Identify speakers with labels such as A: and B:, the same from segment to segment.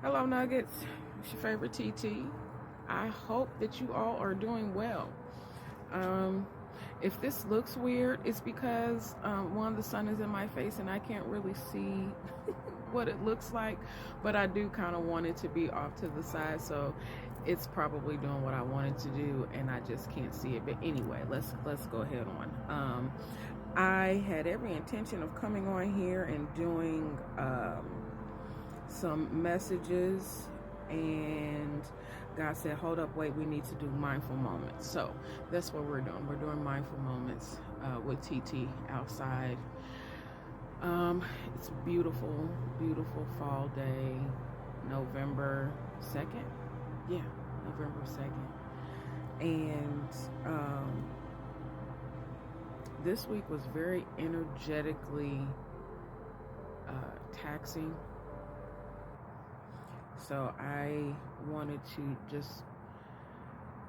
A: Hello, Nuggets. It's your favorite TT. I hope that you all are doing well. Um, if this looks weird, it's because one, the sun is in my face and I can't really see what it looks like, but I do kind of want it to be off to the side, so it's probably doing what I wanted to do, and I just can't see it. But anyway, let's go ahead on. I had every intention of coming on here and doing some messages, and God said, hold up, wait, we need to do mindful moments. So that's what we're doing. We're doing mindful moments with TT outside. It's a beautiful, beautiful fall day, November 2nd. Yeah, November 2nd. And this week was very energetically taxing. So I wanted to just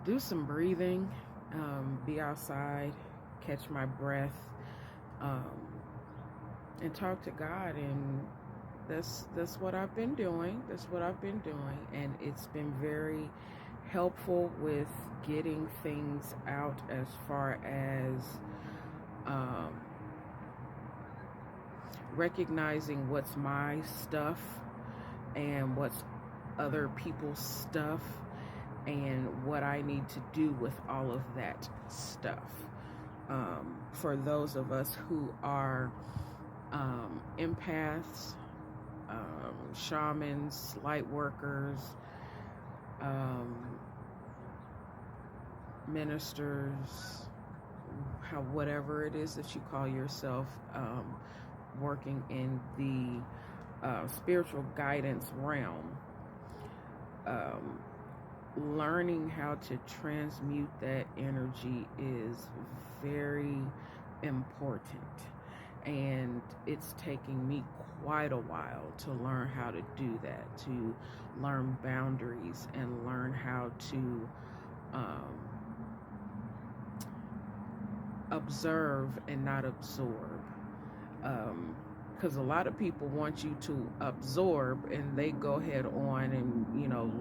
A: do some breathing, be outside, catch my breath, and talk to God. And that's what I've been doing. And it's been very helpful with getting things out as far as recognizing what's my stuff and what's other people's stuff, and what I need to do with all of that stuff. For those of us who are empaths, shamans, light workers, ministers, whatever it is that you call yourself, working in the spiritual guidance realm, learning how to transmute that energy is very important. And it's taking me quite a while to learn how to do that, to learn boundaries and learn how to observe and not absorb. Because a lot of people want you to absorb, and they go ahead on and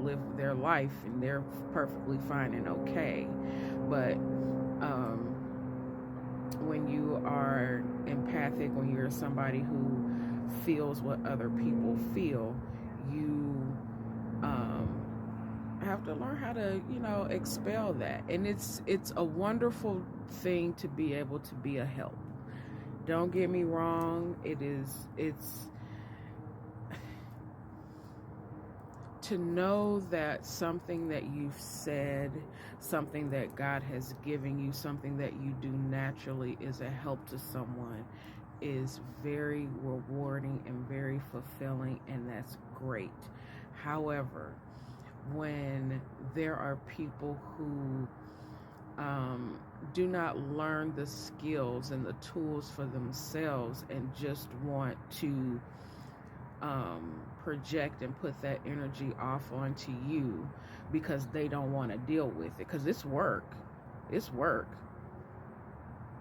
A: live their life, and they're perfectly fine and okay. But when you are empathic, when you're somebody who feels what other people feel, you have to learn how to expel that. And it's a wonderful thing to be able to be a help. Don't get me wrong, it's to know that something that you've said, something that God has given you, something that you do naturally is a help to someone, is very rewarding and very fulfilling, and that's great. However, when there are people who do not learn the skills and the tools for themselves and just want to project and put that energy off onto you because they don't want to deal with it, because it's work.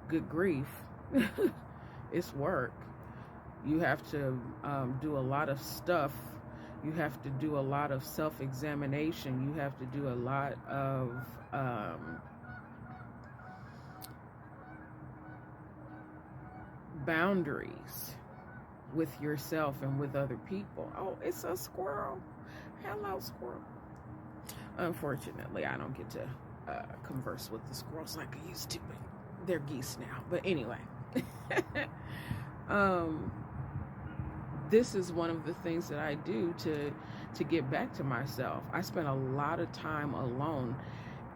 A: Good grief. It's work. You have to do a lot of stuff. You have to do a lot of self-examination. You have to do a lot of boundaries with yourself and with other people. Oh, it's a squirrel. Hello, squirrel. Unfortunately, I don't get to converse with the squirrels like I used to, but they're geese now. But anyway, this is one of the things that I do to get back to myself. I spent a lot of time alone,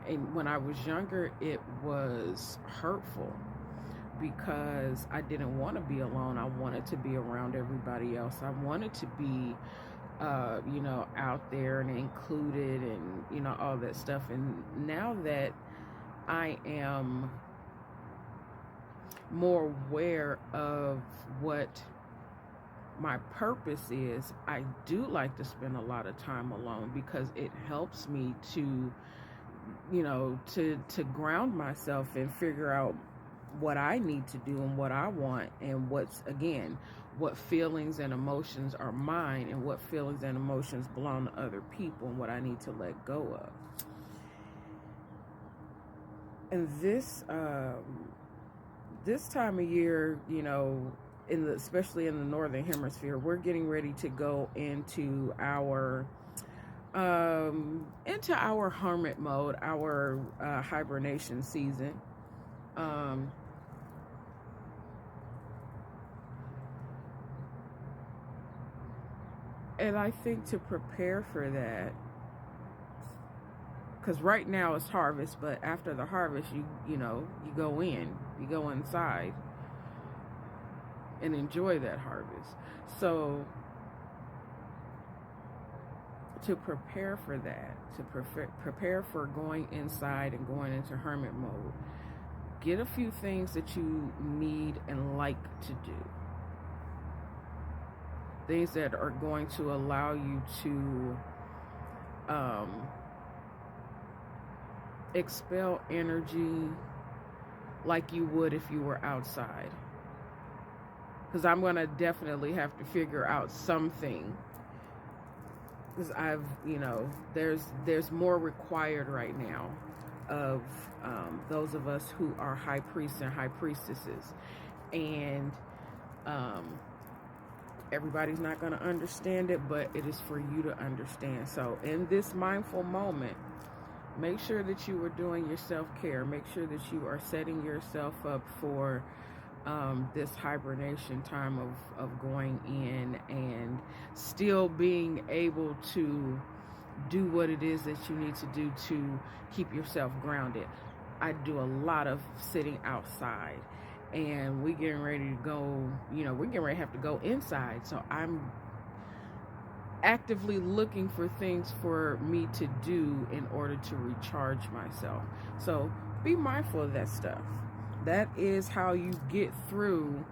A: and when I was younger, it was hurtful because I didn't want to be alone. I wanted to be around everybody else. I wanted to be out there and included, and all that stuff. And now that I am more aware of what my purpose is, I do like to spend a lot of time alone, because it helps me to to ground myself and figure out what I need to do and what I want, and what feelings and emotions are mine and what feelings and emotions belong to other people and what I need to let go of. And this time of year, especially in the northern hemisphere, we're getting ready to go into our hermit mode, our hibernation season. And I think to prepare for that, because right now it's harvest, but after the harvest, you go inside and enjoy that harvest. So to prepare for that, to prepare for going inside and going into hermit mode, get a few things that you need and like to do. Things that are going to allow you to expel energy like you would if you were outside. Because I'm going to definitely have to figure out something. Because there's more required right now of those of us who are high priests and high priestesses. And everybody's not going to understand it, but it is for you to understand. So in this mindful moment, make sure that you are doing your self-care. Make sure that you are setting yourself up for this hibernation time of going in and still being able to do what it is that you need to do to keep yourself grounded. I do a lot of sitting outside, and we're getting ready to go, we're getting ready to have to go inside. So I'm actively looking for things for me to do in order to recharge myself. So be mindful of that stuff. That is how you get through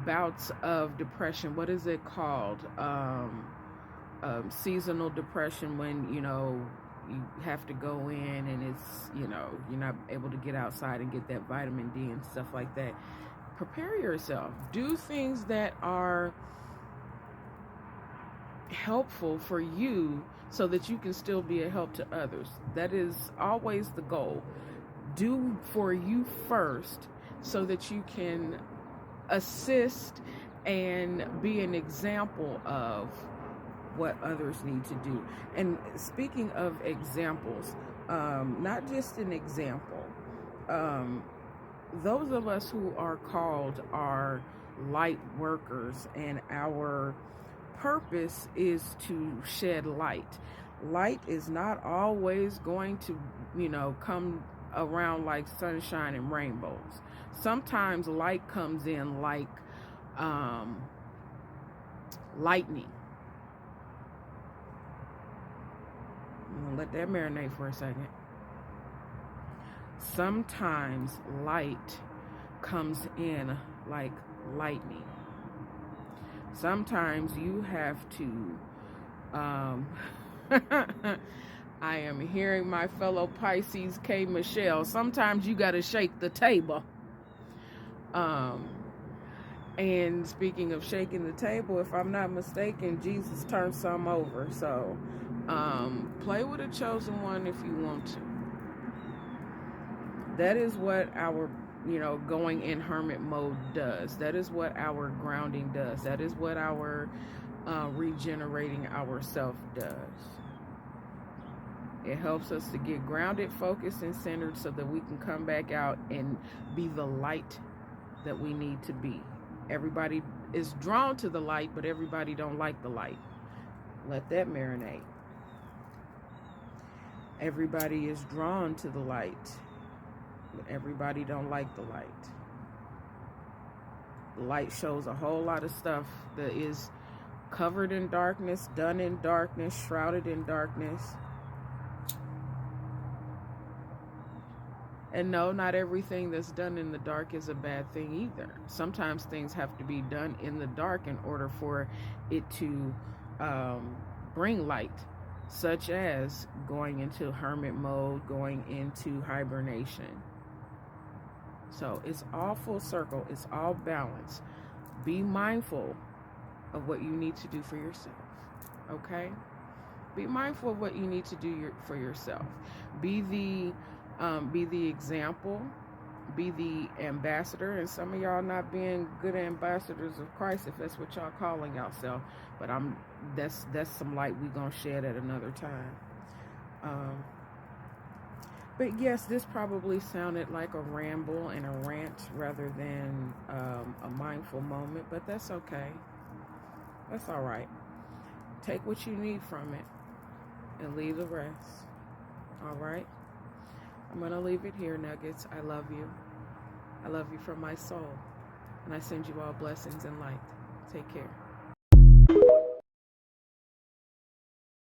A: bouts of depression. What is it called? Seasonal depression, when you have to go in and it's you're not able to get outside and get that vitamin D and stuff like that. Prepare yourself. Do things that are helpful for you so that you can still be a help to others. That is always the goal. Do for you first so that you can assist and be an example of what others need to do. And speaking of examples, not just an example, those of us who are called are light workers, and our purpose is to shed light. Light is not always going to, come around like sunshine and rainbows. Sometimes light comes in like lightning. I'm gonna let that marinate for a second. Sometimes light comes in like lightning. Sometimes you have to I am hearing my fellow Pisces K. Michelle. Sometimes you got to shake the table. And speaking of shaking the table, if I'm not mistaken, Jesus turned some over. So play with a chosen one if you want to. That is what our going in hermit mode does. That is what our grounding does. That is what our regenerating ourselves does. It helps us to get grounded, focused, and centered so that we can come back out and be the light that we need to be. Everybody is drawn to the light, but everybody don't like the light. Let that marinate. Everybody is drawn to the light, but everybody don't like the light. The light shows a whole lot of stuff that is covered in darkness, done in darkness, shrouded in darkness. And no, not everything that's done in the dark is a bad thing either. Sometimes things have to be done in the dark in order for it to bring light, such as going into hermit mode, going into hibernation. So it's all full circle. It's all balance. Be mindful of what you need to do for yourself. Okay? Be mindful of what you need to do for yourself. Be the example. Be the ambassador. And some of y'all not being good ambassadors of Christ, if that's what y'all calling yourself. But that's some light we gonna shed at another time. But yes, this probably sounded like a ramble and a rant rather than a mindful moment. But that's okay. That's all right. Take what you need from it and leave the rest. All right? I'm going to leave it here, Nuggets. I love you. I love you from my soul. And I send you all blessings and light. Take care.